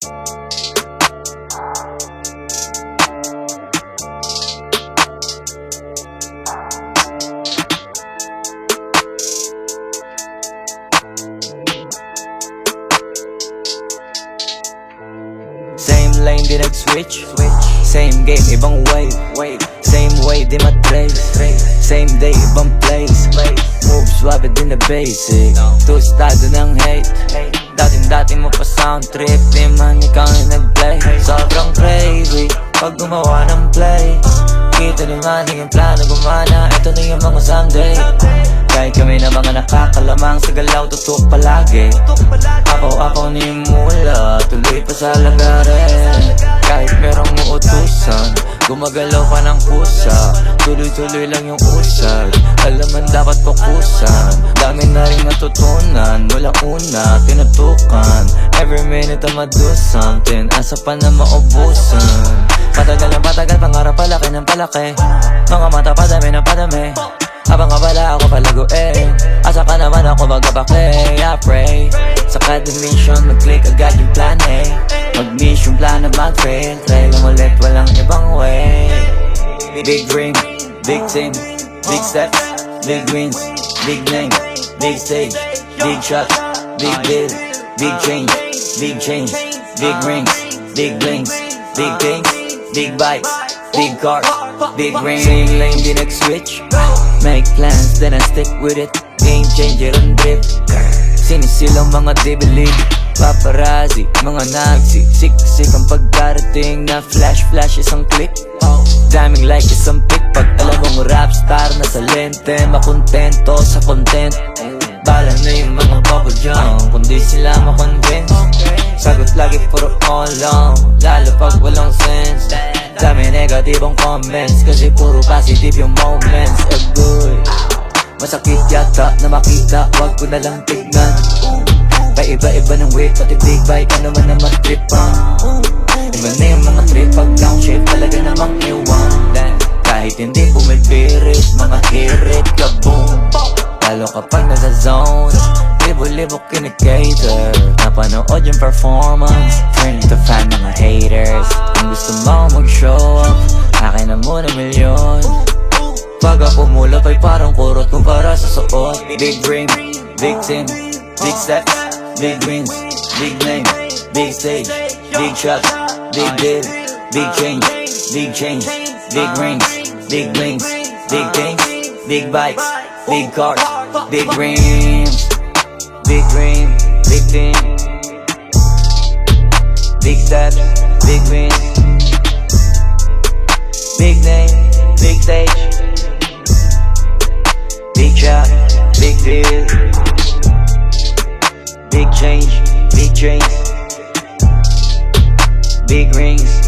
Same lane, di nag-switch. Same game, ibang wave. Same way, di matrace. Same day, ibang place. Moves, swab it in the basic. Tustado ng hate. Dating mo pa sound trip. Di man ikaw yung nag-play. Sobrang crazy pag gumawa ng play. Kita naman yung plano gumana. Ito na yung mga someday. Kahit kami na mga nakakalamang sa galaw, tutok palagi. Apaw-apaw ni mula, tuloy pa sa lagarin. Kahit merong muutusan, gumagalaw pa ng pusa. Tuloy-tuloy lang yung usad, alaman dapat fokusan. Dami na rin natutunan, mula una, tinutukan. Every minute I'ma do something, asa pa na maubusan. Patagal ng patagal, pangarap palaki ng palaki. Mga mata padami ng padami. Habang abala ako palaguin, asa ka naman ako magpapaklay. I pray sa kada mission, mag-click agad yung plan A. Mag-miss yung plan na mag-fail, try lang ulit, walang ibang way. Big dream, big team, big steps, big wins, big name, big stage, big shots, big deal, big change, big rings, big blings, big things, big bikes, big cars, big rings. Same lane, di nag-switch. Make plans, then I stick with it. Game changer on drip. Sinisilang mga dibilib, paparazzi, mga nagsisiksik ang pagkarating na flash isang click. Daming like isang pic. Pag alam mong rap star na sa lente, makontento sa content. Bala na yung mga bubble jam, kundi sila makonvince. Sagot lagi puro all long, lalo pag walang sense. Dami negatibong comments, kasi puro positive yung moments. Agoy, masakit yata na makita, wag ko na lang tignan. Paiba-iba ng weight, pati big bike, ano man naman tripan. Iba na yung mga trip, pag downshift talaga namang iwan. Kahit hindi bumibirit, mga hirit, kaboom. Lalo kapag nasa zone, libo-libo kinikater. Napanood yung performance, turn into fan mga haters. Kung gusto mo mag-show up, akin na muna milyon. Pag ako mulap ay parang kurot kumpara sa suot. Big dream, big team, big steps, big wins, big name, big stage, big shots, big deal, big change, big rings, big blings, big things, big bikes, big cars, big dreams, big dream, big team, big steps, big wins, big name, big stage, big shot, big deal, big change, big rings,